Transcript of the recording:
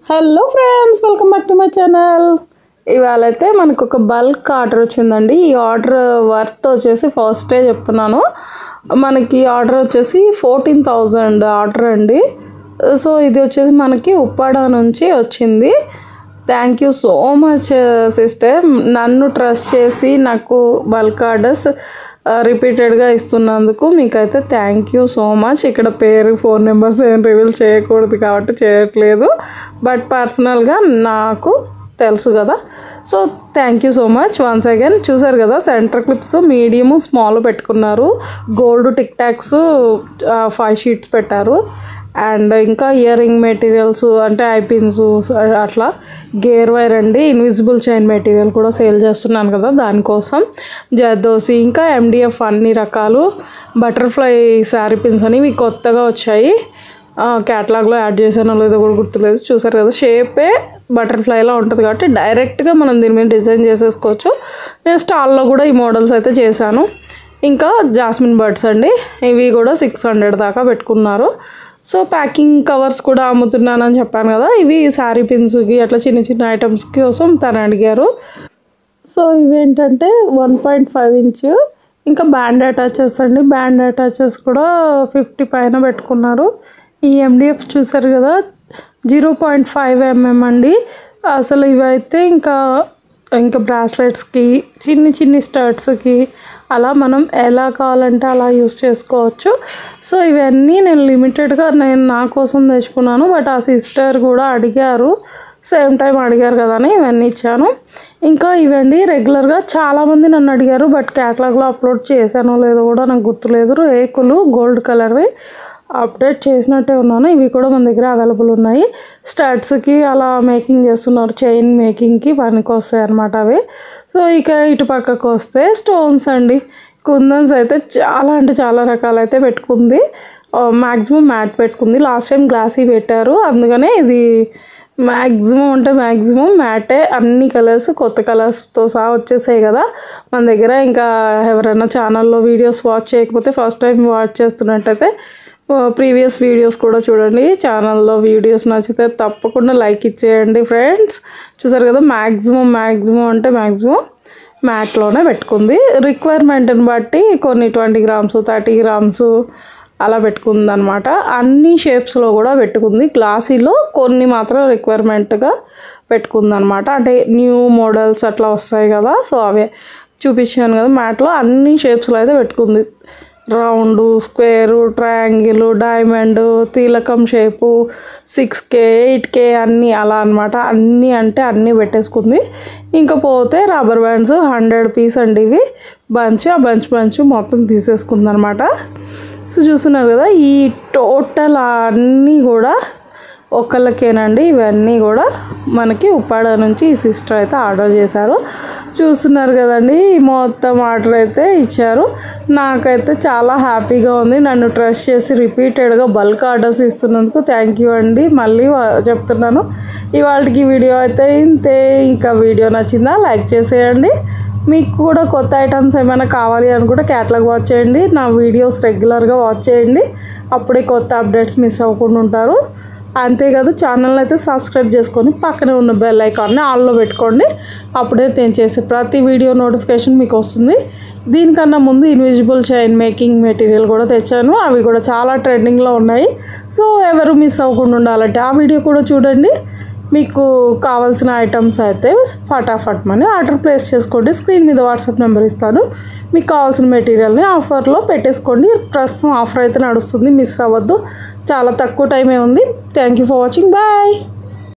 Hello friends, welcome back to my channel. ఇవాళ అయితే మనకు ఒక బల్క్ ఆర్డర్ వచ్చిందండి. ఈ ఆర్డర్ వర్త్ వచ్చేసి ఫస్టే చెప్తున్నాను, మనకి ఆర్డర్ వచ్చేసి 14,000 ఆర్డర్ అండి. సో ఇది వచ్చేసి మనకి ఉప్పాడ నుంచి వచ్చింది. Thank you so much sister, నన్ను ట్రస్ట్ చేసి నాకు బల్క్ ఆర్డర్స్ రిపీటెడ్గా ఇస్తున్నందుకు మీకైతే థ్యాంక్ యూ సో మచ్. ఇక్కడ పేరు, ఫోన్ నెంబర్స్ ఏం రివీల్ చేయకూడదు కాబట్టి చేయట్లేదు, బట్ పర్సనల్గా నాకు తెలుసు కదా. So thank you so much once again. చూసారు కదా, సెంటర్ క్లిప్స్ మీడియము స్మాల్ పెట్టుకున్నారు, గోల్డ్ టిక్ టాక్స్ 5 షీట్స్ పెట్టారు, అండ్ ఇంకా ఇయర్ రింగ్ మెటీరియల్స్ అంటే ఐపిన్స్ అట్లా, గేర్ వైర్ అండి, ఇన్విజిబుల్ చైన్ మెటీరియల్ కూడా సేల్ చేస్తున్నాను కదా దానికోసం, జర్దోసి, ఇంకా ఎండిఎఫ్ అన్ని రకాలు, బటర్ఫ్లై శారీ పిన్స్ అని ఇవి కొత్తగా వచ్చాయి. క్యాటలాగ్లో యాడ్ చేశానో లేదో కూడా గుర్తులేదు. చూసారు కదా, షేపే బటర్ఫ్లైలా ఉంటుంది కాబట్టి డైరెక్ట్గా మనం దీని మీద డిజైన్ చేసేసుకోవచ్చు. నేను స్టాల్లో కూడా ఈ మోడల్స్ అయితే చేశాను. ఇంకా జాస్మిన్ బర్డ్స్ అండి, ఇవి కూడా 600 దాకా పెట్టుకున్నారు. సో ప్యాకింగ్ కవర్స్ కూడా అమ్ముతున్నానని చెప్పాను కదా, ఇవి శారీ పిన్స్కి అట్లా చిన్న చిన్న ఐటమ్స్ కోసం తను అడిగారు. సో ఇవేంటంటే 1.5 ఇంచ్, ఇంకా బ్యాండ్ అటాచెస్ అండి. బ్యాండ్ అటాచెస్ కూడా 50 పైన పెట్టుకున్నారు. ఈ ఎండిఎఫ్ చూసారు కదా, 0.5 mm అండి. అసలు ఇవైతే ఇంకా బ్రాస్లెట్స్కి, చిన్ని స్టర్ట్స్కి అలా మనం ఎలా కావాలంటే అలా యూస్ చేసుకోవచ్చు. సో ఇవన్నీ నేను లిమిటెడ్గా నా కోసం తెచ్చుకున్నాను, బట్ ఆ సిస్టర్ కూడా అడిగారు, సేమ్ టైం అడిగారు కదా అని ఇవన్నీ ఇచ్చాను. ఇంకా ఇవన్నీ రెగ్యులర్గా చాలామంది నన్ను అడిగారు, బట్ క్యాటలాగ్లో అప్లోడ్ చేశానో లేదో కూడా నాకు గుర్తులేదు. రేకులు గోల్డ్ కలర్వి అప్డేట్ చేసినట్టే ఉన్నాను. ఇవి కూడా మన దగ్గర అవైలబుల్ ఉన్నాయి. స్టడ్స్కి అలా మేకింగ్ చేస్తున్నారు, చైన్ మేకింగ్కి పనికి వస్తాయి అన్నమాట అవి. సో ఇక ఇటు పక్కకు వస్తే స్టోన్స్ అండి. కుందన్స్ అయితే చాలా అంటే చాలా రకాలైతే పెట్టుకుంది. మ్యాక్సిమం మ్యాట్ పెట్టుకుంది. లాస్ట్ టైం గ్లాసీ పెట్టారు, అందుకనే ఇది మ్యాక్సిమం మ్యాటే. అన్ని కలర్స్ కొత్త కలర్స్తో సహా వచ్చేసాయి కదా మన దగ్గర. ఇంకా ఎవరైనా ఛానల్లో వీడియోస్ వాచ్ చేయకపోతే, ఫస్ట్ టైం వాచ్ చేస్తున్నట్టయితే ప్రీవియస్ వీడియోస్ కూడా చూడండి. ఛానల్లో వీడియోస్ నచ్చితే తప్పకుండా లైక్ ఇచ్చేయండి ఫ్రెండ్స్. చూసారు కదా, మ్యాక్సిమం అంటే మ్యాక్సిమం మ్యాట్లోనే పెట్టుకుంది. రిక్వైర్మెంట్ని బట్టి కొన్ని 20 గ్రామ్స్ 30 గ్రామ్స్ అలా పెట్టుకుంది అనమాట. అన్ని షేప్స్లో కూడా పెట్టుకుంది. గ్లాసీలో కొన్ని మాత్రం రిక్వైర్మెంట్గా పెట్టుకుంది అనమాట. అంటే న్యూ మోడల్స్ అట్లా వస్తాయి కదా, సో అవే చూపించాను కదా. మ్యాట్లో అన్ని షేప్స్లో అయితే పెట్టుకుంది. రౌండ్, స్క్వేరు, ట్రయాంగిల్, డైమండ్, తిలకం షేపు, 6K 8K అన్నీ అలా అనమాట. అన్నీ అంటే అన్నీ పెట్టేసుకుంది. ఇంకా పోతే రబ్బర్ బ్యాండ్స్ 100 పీస్ అండి ఇవి. ఆ బంచ్ మొత్తం తీసేసుకుంది అనమాట. సో చూస్తున్నారు కదా, ఈ టోటల్ అన్నీ కూడా ఒకళ్ళకేనండి. ఇవన్నీ కూడా మనకి ఉప్పాడ నుంచి ఈ సిస్టర్ అయితే ఆర్డర్ చేశారు. చూస్తున్నారు కదండి, మొత్తం ఆర్డర్ అయితే ఇచ్చారు. నాకైతే చాలా హ్యాపీగా ఉంది. నన్ను ట్రస్ట్ చేసి రిపీటెడ్గా బల్క్ ఆర్డర్స్ ఇస్తున్నందుకు థ్యాంక్ యూ అండి. మళ్ళీ చెప్తున్నాను, ఇవాళకి వీడియో అయితే ఇంతే. ఇంకా వీడియో నచ్చిందా లైక్ చేసేయండి. మీకు కూడా కొత్త ఐటమ్స్ ఏమైనా కావాలి అనుకుంటే క్యాటలాగ్ వాచ్ చేయండి. నా వీడియోస్ రెగ్యులర్గా వాచ్ చేయండి, అప్పుడే కొత్త అప్డేట్స్ మిస్ అవ్వకుండా ఉంటారు. అంతేకాదు, ఛానల్ని అయితే సబ్స్క్రైబ్ చేసుకొని పక్కనే ఉన్న బెల్ ఐకాన్ని ఆల్లో పెట్టుకోండి. అప్పుడే నేను చేసే ప్రతి వీడియో నోటిఫికేషన్ మీకు వస్తుంది. దీనికన్నా ముందు ఇన్విజిబుల్ చైన్ మేకింగ్ మెటీరియల్ కూడా తెచ్చాను, అవి కూడా చాలా ట్రెండింగ్లో ఉన్నాయి. సో ఎవరు మిస్ అవ్వకుండా ఉండాలంటే ఆ వీడియో కూడా చూడండి. మీకు కావాల్సిన ఐటమ్స్ అయితే ఫటాఫట్ మని ఆర్డర్ ప్లేస్ చేసుకోండి. స్క్రీన్ మీద వాట్సాప్ నెంబర్ ఇస్తాను, మీకు కావాల్సిన మెటీరియల్ని ఆఫర్లో పెట్టేసుకోండి. ప్రస్తుతం ఆఫర్ అయితే నడుస్తుంది, మిస్ అవ్వద్దు. చాలా తక్కువ టైమే ఉంది. Thank you for watching, bye.